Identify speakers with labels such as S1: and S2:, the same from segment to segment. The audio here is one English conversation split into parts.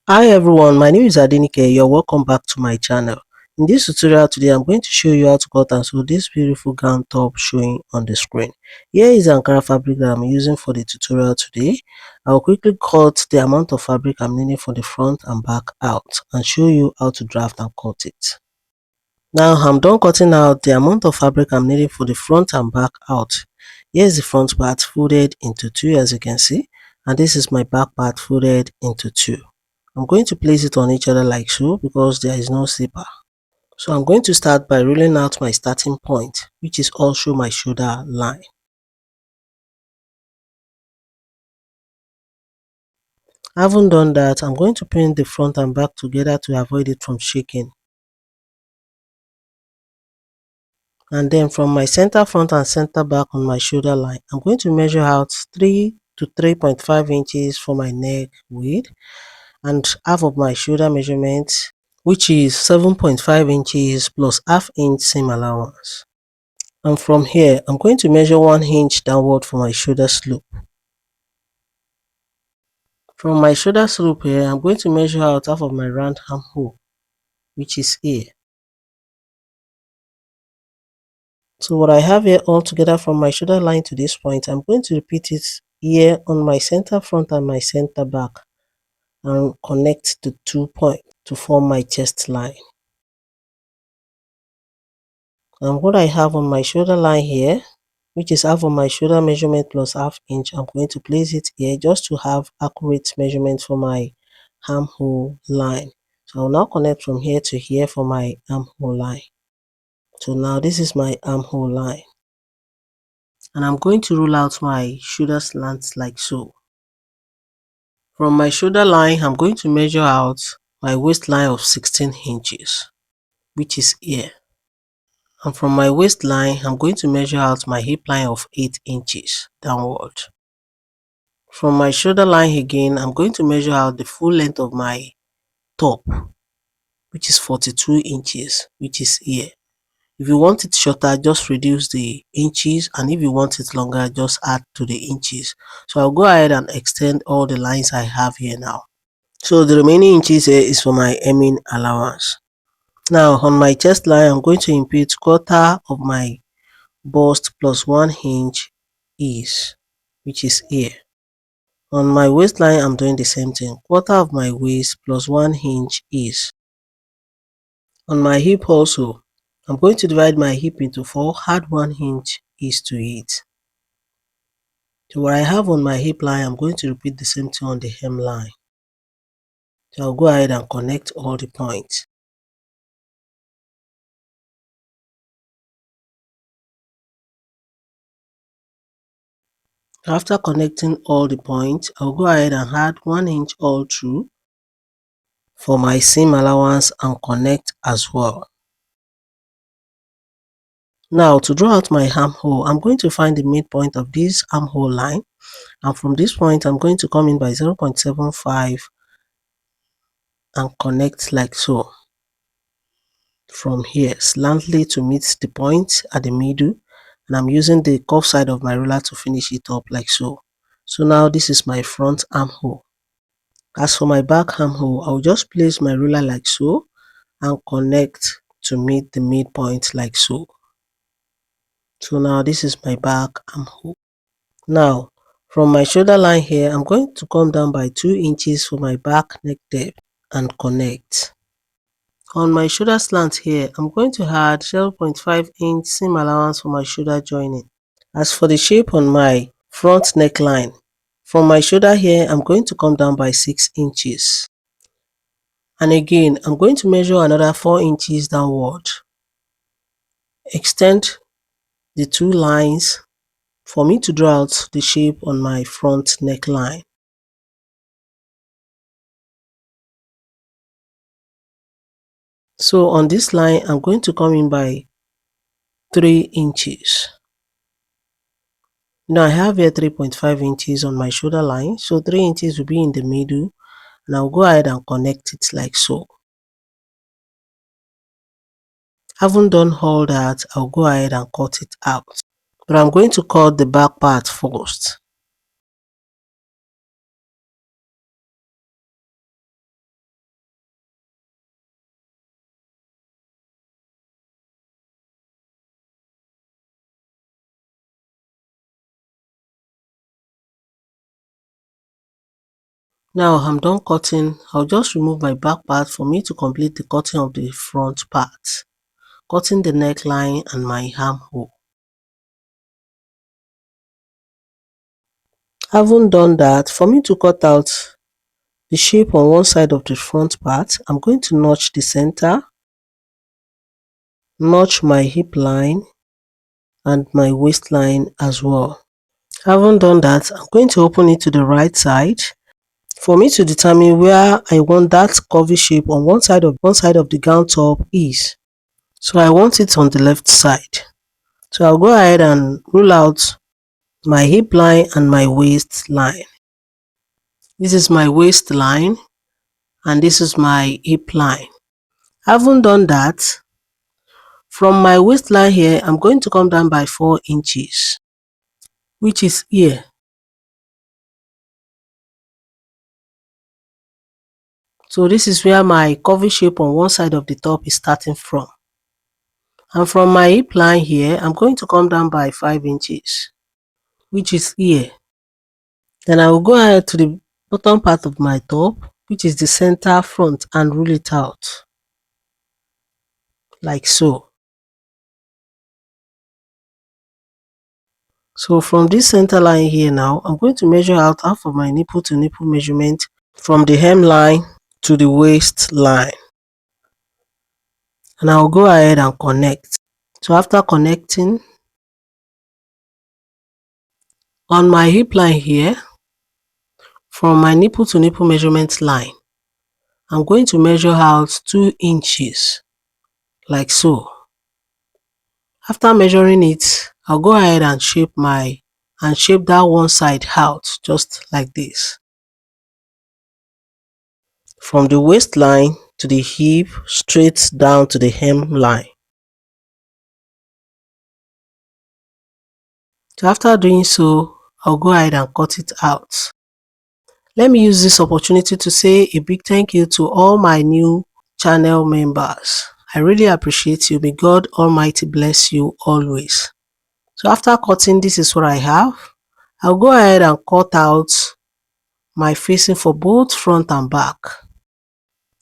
S1: Hi everyone, my name is Adenike. You're welcome back to my channel. In this tutorial today, I'm going to show you how to cut and sew this beautiful gown top showing on the screen. Here is the Ankara fabric that I'm using for the tutorial today. I'll quickly cut the amount of fabric I'm needing for the front and back out and show you how to draft and cut it. Now I'm done cutting out the amount of fabric I'm needing for the front and back out. Here's the front part folded into two, as you can see, and this is my back part folded into two. I'm going to place it on each other like so because there is no zipper. So I'm going to start by rolling out my starting point, which is also my shoulder line. Having done that, I'm going to pin the front and back together to avoid it from shaking. And then from my center front and center back on my shoulder line, I'm going to measure out 3 to 3.5 inches for my neck width and half of my shoulder measurement, which is 7.5 inches plus half-inch seam allowance. And from here, I'm going to measure 1 inch downward for my shoulder slope. From my shoulder slope here, I'm going to measure out half of my round armhole, which is here. So what I have here all together from my shoulder line to this point, I'm going to repeat it here on my center front and my center back and connect the 2 points to form my chest line. And what I have on my shoulder line here, which is half of my shoulder measurement plus half-inch, I'm going to place it here just to have accurate measurement for my armhole line. So I'll now connect from here to here for my armhole line. So now this is my armhole line. And I'm going to roll out my shoulder slants like so. From my shoulder line, I'm going to measure out my waistline of 16 inches, which is here. And from my waistline, I'm going to measure out my hip line of 8 inches downward. From my shoulder line again, I'm going to measure out the full length of my top, which is 42 inches, which is here. If you want it shorter, just reduce the inches, and if you want it longer, just add to the inches. So I'll go ahead and extend all the lines I have here now. So the remaining inches here is for my hemming allowance. Now on my chest line, I'm going to impute quarter of my bust plus 1 inch ease, which is here. On my waistline, I'm doing the same thing. Quarter of my waist plus 1 inch ease. On my hip also, I'm going to divide my hip into 4, add 1 inch ease to it. So what I have on my hip line, I'm going to repeat the same thing on the hem line. So I'll go ahead and connect all the points. After connecting all the points, I'll go ahead and add 1 inch all through for my seam allowance and connect as well. Now to draw out my armhole, I'm going to find the midpoint of this armhole line, and from this point I'm going to come in by 0.75 and connect like so. From here slantly to meet the point at the middle, and I'm using the curved side of my ruler to finish it up like so. So now this is my front armhole. As for my back armhole, I'll just place my ruler like so and connect to meet the midpoint like so. So now this is my back armhole. Now from my shoulder line here, I'm going to come down by 2 inches for my back neck depth and connect. On my shoulder slant here, I'm going to add 0.5 inch seam allowance for my shoulder joining. As for the shape on my front neckline, from my shoulder here, I'm going to come down by 6 inches. And again, I'm going to measure another 4 inches downward. Extend the two lines for me to draw out the shape on my front neckline. So on this line, I'm going to come in by 3 inches. Now I have here 3.5 inches on my shoulder line, so 3 inches will be in the middle, and I'll go ahead and connect it like so. Having done all that, I'll go ahead and cut it out. But I'm going to cut the back part first. Now I'm done cutting. I'll just remove my back part for me to complete the cutting of the front part, cutting the neckline and my armhole. Having done that, for me to cut out the shape on one side of the front part, I'm going to notch the center, notch my hip line and my waistline as well. Having done that, I'm going to open it to the right side for me to determine where I want that curvy shape on one side of the gown top is. So I want it on the left side. So I'll go ahead and rule out my hip line and my waistline. This is my waistline and this is my hip line. Having done that, from my waistline here, I'm going to come down by 4 inches, which is here. So this is where my curvy shape on one side of the top is starting from. And from my hip line here, I'm going to come down by 5 inches, which is here. Then I will go ahead to the bottom part of my top, which is the center front, and rule it out, like so. So from this center line here now, I'm going to measure out half of my nipple to nipple measurement from the hemline to the waistline. And I'll go ahead and connect. So after connecting, on my hip line here, from my nipple to nipple measurement line, I'm going to measure out 2 inches, like so. After measuring it, I'll go ahead and shape that one side out, just like this. From the waistline to the hip, straight down to the hemline. So after doing so, I'll go ahead and cut it out. Let me use this opportunity to say a big thank you to all my new channel members. I really appreciate you. May God Almighty bless you always. So after cutting, this is what I have. I'll go ahead and cut out my facing for both front and back.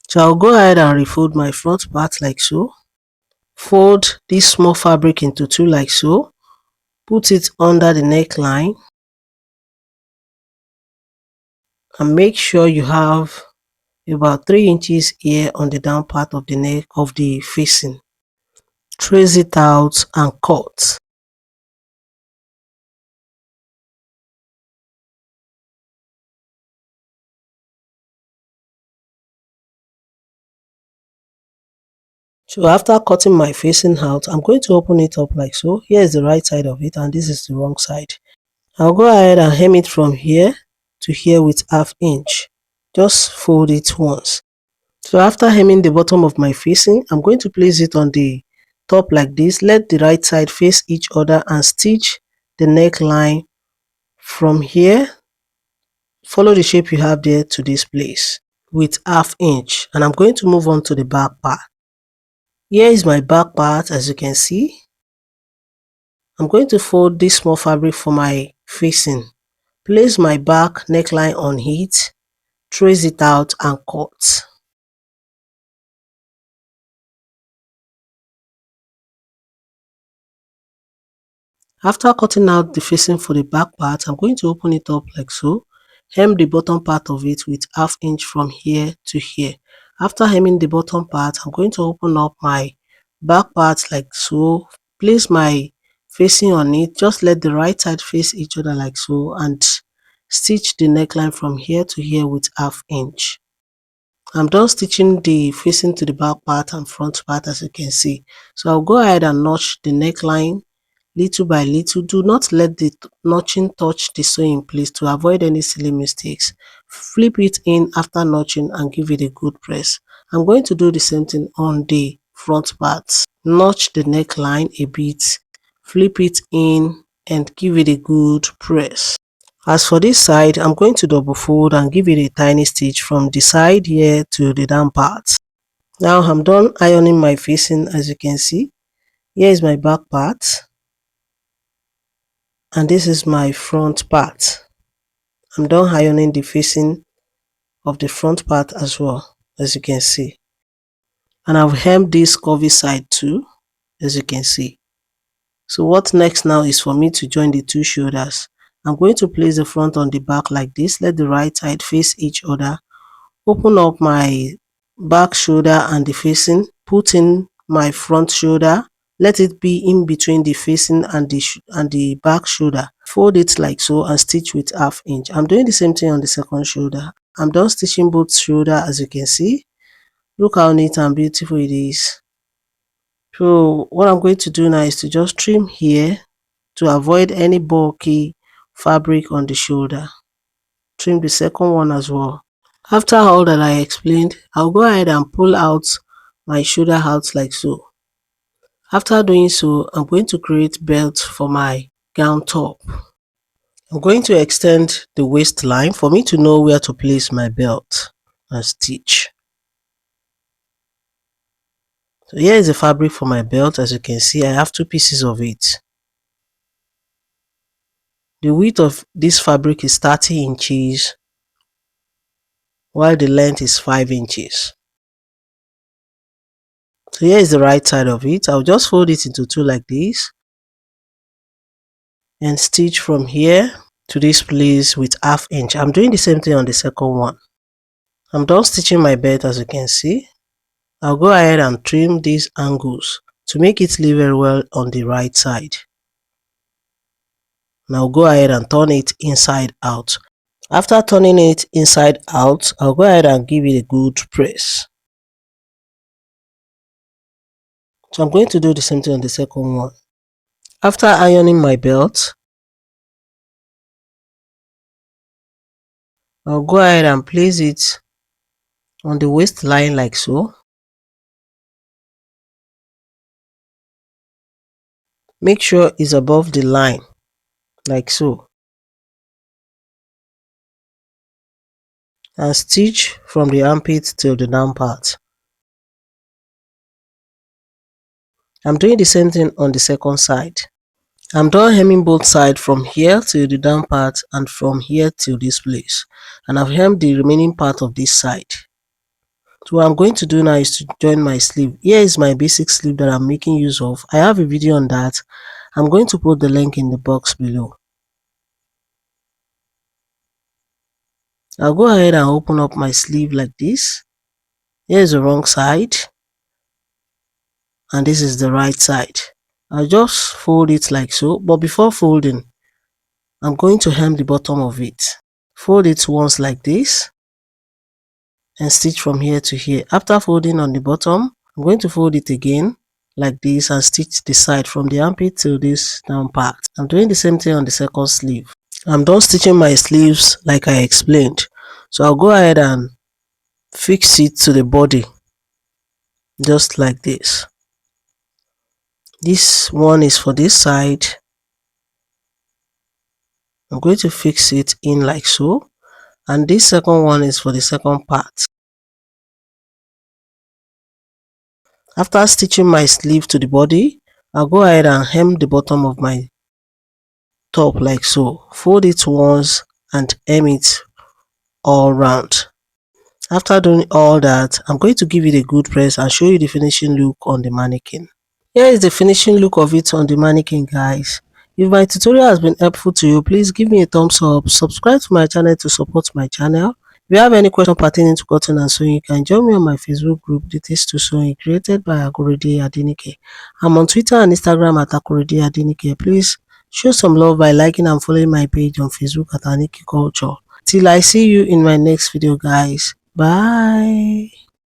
S1: So I'll go ahead and refold my front part like so. Fold this small fabric into two like so. Put it under the neckline. And make sure you have about 3 inches here on the down part of the neck of the facing. Trace it out and cut. So after cutting my facing out, I'm going to open it up like so. Here is the right side of it and this is the wrong side. I'll go ahead and hem it from here to here with ½ inch. Just fold it once. So after hemming the bottom of my facing, I'm going to place it on the top like this. Let the right side face each other and stitch the neckline from here. Follow the shape you have there to this place with ½ inch, and I'm going to move on to the back part. Here is my back part. As you can see, I'm going to fold this small fabric for my facing, place my back neckline on it, trace it out and cut. After cutting out the facing for the back part, I'm going to open it up like so. Hem the bottom part of it with ½ inch from here to here. After hemming the bottom part, I'm going to open up my back part like so. Place my facing on it. Just let the right side face each other like so and stitch the neckline from here to here with ½ inch. I'm done stitching the facing to the back part and front part, as you can see. So I'll go ahead and notch the neckline little by little. Do not let the notching touch the sewing place to avoid any silly mistakes. Flip it in after notching and give it a good press. I'm going to do the same thing on the front part. Notch the neckline a bit, flip it in and give it a good press. As for this side, I'm going to double fold and give it a tiny stitch from the side here to the down part. Now I'm done ironing my facing. As you can see, here is my back part and this is my front part. I'm done ironing the facing of the front part as well, as you can see. And I've hemmed this curvy side too, as you can see. So what next now is for me to join the two shoulders. I'm going to place the front on the back like this. Let the right side face each other. Open up my back shoulder and the facing. Put in my front shoulder. Let it be in between the facing and the back shoulder. Fold it like so and stitch with 1/2 inch. I'm doing the same thing on the second shoulder. I'm done stitching both shoulder, as you can see. Look how neat and beautiful it is. So what I'm going to do now is to just trim here to avoid any bulky fabric on the shoulder. Trim the second one as well. After all that I explained, I'll go ahead and pull out my shoulder out like so. After doing so, I'm going to create belt for my gown top. I'm going to extend the waistline for me to know where to place my belt and stitch. So here is the fabric for my belt. As you can see, I have 2 pieces of it. The width of this fabric is 30 inches, while the length is 5 inches. So here is the right side of it. I'll just fold it into 2 like this and stitch from here to this place with 1/2 inch. I'm doing the same thing on the second one. I'm done stitching my belt, as you can see. I'll go ahead and trim these angles to make it lay very well on the right side. Now go ahead and turn it inside out. After turning it inside out, I'll go ahead and give it a good press. So I'm going to do the same thing on the second one. After ironing my belt, I'll go ahead and place it on the waistline like so. Make sure it's above the line like so. And stitch from the armpit till the down part. I'm doing the same thing on the second side. I'm done hemming both sides from here to the down part and from here to this place. And I've hemmed the remaining part of this side. So what I'm going to do now is to join my sleeve. Here is my basic sleeve that I'm making use of. I have a video on that. I'm going to put the link in the box below. I'll go ahead and open up my sleeve like this. Here's the wrong side. And this is the right side. I'll just fold it like so. But before folding, I'm going to hem the bottom of it. Fold it once like this. And stitch from here to here. After folding on the bottom, I'm going to fold it again like this and stitch the side from the armpit to this down part. I'm doing the same thing on the second sleeve. I'm done stitching my sleeves like I explained. So I'll go ahead and fix it to the body just like this. This one is for this side. I'm going to fix it in like so. And this second one is for the second part. After stitching my sleeve to the body, I'll go ahead and hem the bottom of my top like so. Fold it once and hem it all round. After doing all that, I'm going to give it a good press and show you the finishing look on the mannequin. Here is the finishing look of it on the mannequin, guys. If my tutorial has been helpful to you, please give me a thumbs up, subscribe to my channel to support my channel. If you have any question pertaining to cutting and sewing, you can join me on my Facebook group, Details to Sewing, created by Akorede Adenike. I'm on Twitter and Instagram at Akorede Adenike. Please show some love by liking and following my page on Facebook at Aniki Culture. Till I see you in my next video, guys. Bye.